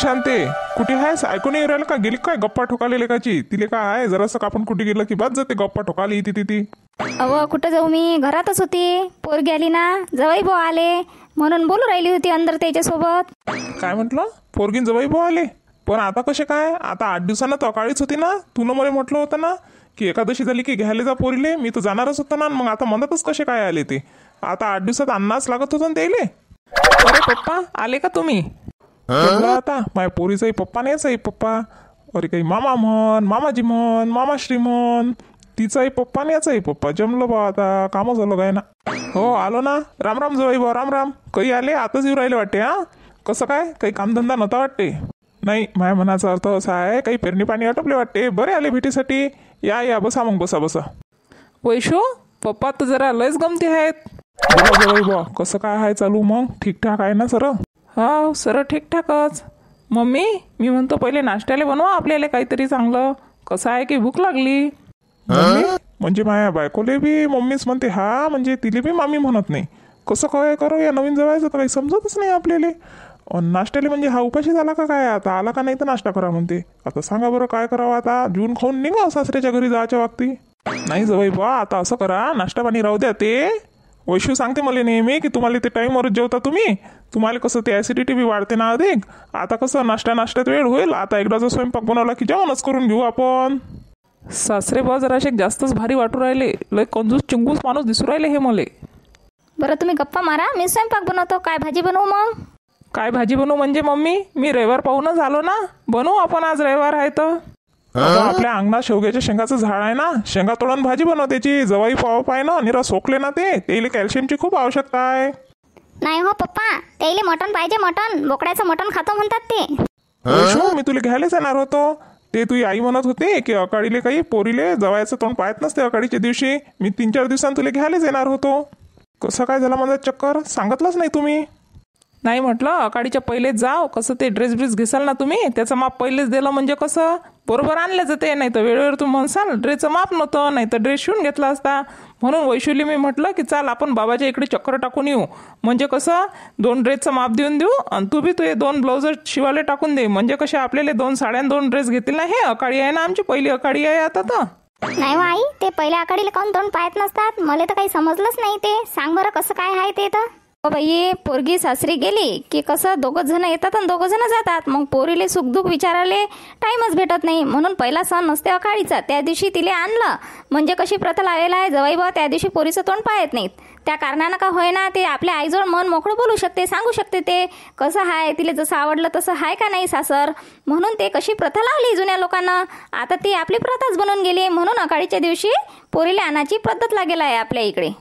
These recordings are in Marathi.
शांते कुठे आहेस? ऐकून येऊ राहिलं का? गेली काय गप्पा ठोकाले लेकाची? तिले काय आहे जरासं आपण कुठे गेलं की बस जाते गप्पा ठोकाली इथे ती. अव कुठं जाऊ, मी घरातच होती. पोरगी आली ना, जवाई भाऊ आले म्हणून बोलू राहिली होती अंदर त्याच्यासोबत. काय म्हटलं? पोरगीन जवाई भाऊ आले? पण आता कसे काय? आता 8 दिवसानं तो अकाळीच होती ना. तू मला म्हटलं होतं ना की एकादशी झाली की घ्यायला जा पोरीले. मी तर जाणारच होता ना. मग आता मनातच कसे काय आले ते? आता 8 दिवसात अन्नाच लागत होतं ना त्याले. अरे पप्पा आले का तुम्ही? आता माझ्या पोरीचाही पप्पा नाहीचाही पप्पा. अरे काही मामा म्हण, मामाजी म्हण, मामाश्री म्हण. तिचाही पप्पा याचाही पप्पा. जमलं बा, आता कामं झालं काय ना. हो आलो ना. राम राम जवाई बा, राम राम. काही आले आताच येऊ राहिले वाटते. हा कसं काय? काही कामधंदा नव्हता वाटते? नाही, माझ्या मनाचा अर्थ असा आहे काही पेरणी पाणी आटोपले वाटते. बरे आले भेटीसाठी. या या बसा मग, बसा बसा. वैशू पप्पा तर जरा लयच गमती आहेत. बोला जवाई बा, कसं काय आहे चालू मग? ठीकठाक आहे ना सर? हा सर ठीकठाकच. मम्मी मी म्हणतो पहिले नाश्त्याला बनवा आपल्याला काहीतरी चांगलं. कसं आहे की भूक लागली. मम्मी म्हणजे माझ्या बायकोले बी मम्मीच म्हणते. हा म्हणजे तिले बी मामी म्हणत नाही. कसं काय करू या नवीन जवायचं तर काही समजतच नाही आपल्याला. नाश्त्याला म्हणजे हा उपाशी झाला का काय? आता आला का नाही तर नाश्ता करा म्हणते. आता सांगा बरं काय करावं? आता जून खाऊन निघा सासऱ्याच्या घरी जायच्या वागती. नाही जवाई बा, आता असं करा नाश्ता पाणी राहू द्या. ते वैशू सांगते मला नेहमी की तुम्हाला ते टाईमवरच जेवता तुम्ही. तुम्हाला कसं ते ॲसिडिटी बी वाढते ना अधिक. आता कसं नाश्त्यात वेळ होईल. आता एकदाचा स्वयंपाक बनवला की जेवणच करून घेऊ आपण. सासरे बा जराशे जास्तच भारी वाटू राहिले. लय कंजूस चिंगूस माणूस दिसू राहिले हे मले. बरं तुम्ही गप्पा मारा, मी स्वयंपाक बनवतो. काय भाजी बनवू मग? काय भाजी बनवू म्हणजे मम्मी? मी रविवार पाहूनच आलो ना. बनवू आपण, आज रविवार आहे तर. आपल्या अंगणात शेवग्याच्या शेंगाचं झाड आहे ना. शेंगा तोडून भाजी बनव त्याची. जवाई पाव पाय ना निरा सोकले ना ते. त्याला कॅल्शियमची खूप आवश्यकता आहे. नाही हो पप्पा, त्याला मटण पाहिजे. मटण बोकड्याचं मटण खातो म्हणतात ते. वैशू मी तुला घ्यायलाच येणार होतो. ते तुझी आई म्हणत होती की अकाळीले काही पोरीले जवायचं तोंड पाहत नसते अकाळीच्या दिवशी. मी 3-4 दिवसांनी तुला घ्यायलाच येणार होतो. कसं काय झालं माझा चक्कर? सांगितलंच नाही तुम्ही. नाही म्हटलं अकाडीच्या पहिलेच जाव. कसं ते ड्रेस ब्रेस घेसाल ना तुम्ही, त्याचं माप पहिलेच दिलं म्हणजे कसं बरोबर आणलं जाते. नाही तर वेळेवर तुम्ही म्हणसाल ड्रेसचं माप नव्हतं, नाही तर ड्रेस शिवून घेतला असता. म्हणून वैशुली मी म्हटलं की चाल आपण बाबाच्या इकडे चक्कर टाकून येऊ. म्हणजे कसं 2 ड्रेसचं माप देऊन देऊ आणि तू बी तुझे 2 ब्लाउज शिवायला टाकून दे. म्हणजे कसे आपल्याला 2 साड्या 2 ड्रेस घेतील ना. हे अकाळी आहे ना, आमची पहिली अकाळी आहे आता तर. नाही हो आई, ते पहिल्या आकाडीला काऊन तोंड पाहत नसतात? मला तर काही समजलंच नाही ते. सांग बरं कसं काय आहे ते तर. हो बाई, पोरगी सासरी गेली की कसं 2 जण येतात आणि 2 जण जातात. मग पोरीले सुखदुःख विचाराले टाईमच भेटत नाही. म्हणून पहिला सण नसते अकाळीचा, त्या दिवशी तिले आणलं. म्हणजे कशी प्रथा लावलेला आहे जवाई बा, त्या दिवशी पोरीचं तोंड पाहत नाहीत. त्या कारणानं का होईना ते आपल्या आईजवळ मन मोकळं बोलू शकते, सांगू शकते ते कसं आहे, तिला जसं आवडलं तसं आहे का नाही सासर. म्हणून ते कशी प्रथा लावली जुन्या लोकांना. आता ती आपली प्रथाच बनून गेली. म्हणून अकाळीच्या दिवशी पोरीले आणायची पद्धत लागेल आहे आपल्या इकडे.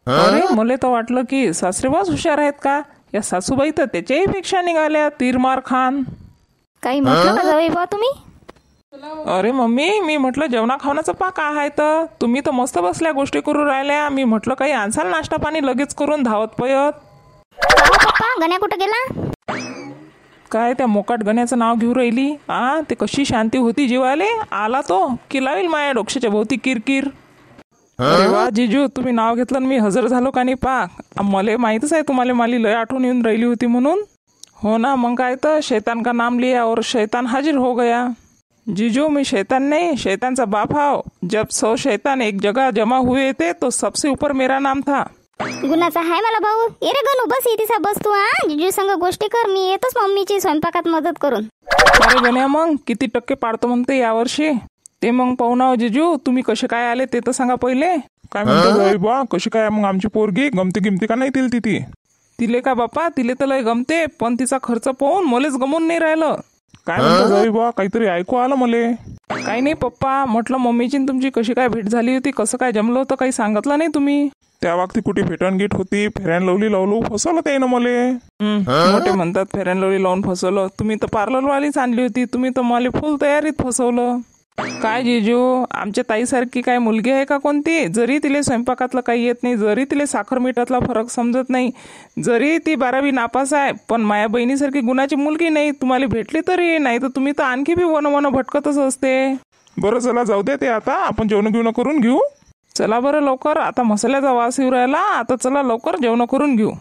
अरे मला तर वाटलं की सासरे बस हुशार आहेत का. या सासूबाई तर त्याच्याही पेक्षा निघाल्या तीरमार खान. काही म्हटलं का जवाई बा तुम्ही? अरे मम्मी मी म्हटलं जेवणा खावण्याचं पाक आहे तर तुम्ही तर मस्त बसल्या गोष्टी करू राहिल्या. मी म्हटलं काही आणसाल नाश्ता पाणी लगेच करून धावत पयत. पप्पा गण्या कुठं गेला? काय त्या मोकाट गण्याचं नाव घेऊ राहिली. ते कशी शांती होती जीवाले. आला तो की लावेल माया डोक्याच्या भोवती किरकिर. अरे वा जिजू, तुम्ही नाव घेतलं मी हजर झालो का नाही पाक. मला माहीतच आहे तुम्हाला माली लय आठवण येऊन राहिली होती म्हणून. हो ना, मग काय तर शैतान का नाम लिया और शैतान हाजिर हो गया. जीजू मी शैतान नहीं, शैतान चा बाप हाव. जब 100 शैतान एक जगह जमा हुए थे तो सबसे ऊपर मेरा नाम था. गुणाचा आहे मला भाऊ. ये रे गणू, बस इथे बस तू. जिजू संग गोष्टी कर, मी येतोच मम्मीची स्वयंपाकात मदत करून. अरे गण्या मग किती टक्के पाडतो म्हणते यावर्षी ते मग पाहू ना. जिजू तुम्ही कसे काय आले ते तर सांगा पहिले. काय म्हणतो जवाई बा, कशी काय मग आमची पोरगी? गमती गिमती का नाही ती? तिले का बापा, तिले तर लय गमते. पण तिचा खर्च पाहून मलेच गमून नाही राहिलं. काय म्हणतो जवाई बा, काहीतरी ऐकू आलं मले. काही नाही पप्पा, म्हटलं मम्मीची तुमची कशी काय भेट झाली होती, कसं काय जमलं होतं काही सांगितलं नाही तुम्ही. त्या वक्ती कुठे फेटन गीट होती, फेऱ्यान लवली लावलो, फसवलं ते ना मले. मोठे म्हणतात फेऱ्यान लवली लावून फसवलं. तुम्ही तर पार्लरवालीच आणली होती. तुम्ही तर मला फुल तयारीत फसवलं. काय जिजू, आमच्या ताईसारखी काय मुलगी आहे का कोणती? जरी तिले स्वयंपाकातलं काही येत नाही, जरी तिले साखर मिठातला फरक समजत नाही, जरी ती 12वी नापास आहे, पण माया बहिणीसारखी गुणाची मुलगी नाही तुम्हाला भेटली तरी. नाही तर तुम्ही तर आणखी बी वन भटकतच असते. बरं चला जाऊ दे ते. आता आपण जेवण घेऊन करून घेऊ. चला बरं लवकर, आता मसाल्याचा वास येऊ राहिला. आता चला लवकर जेवण करून घेऊ.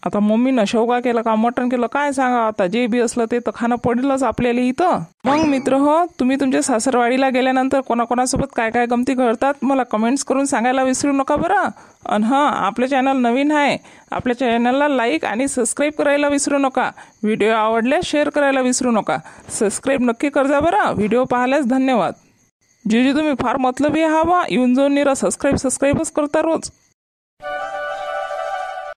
आता मम्मीनं शेवगा केलं का मटण केलं काय सांगा, आता जे बी असलं ते तर खाणं पडेलच आपल्याला इथं. मग मित्र हो, तुम्ही तुमच्या सासरवाडीला गेल्यानंतर कोणाकोणासोबत काय काय गमती घडतात मला कमेंट्स करून सांगायला विसरू नका बरं. आणि हां, आपलं चॅनल नवीन आहे, आपल्या चॅनलला लाईक आणि सबस्क्राईब करायला विसरू नका. व्हिडिओ आवडल्यास शेअर करायला विसरू नका. सबस्क्राईब नक्की करजा बरं. व्हिडिओ पाहिल्यास धन्यवाद. जे तुम्ही फार मतलबी हा बा, येऊन जाऊन निरा सबस्क्राईबच करता रोज.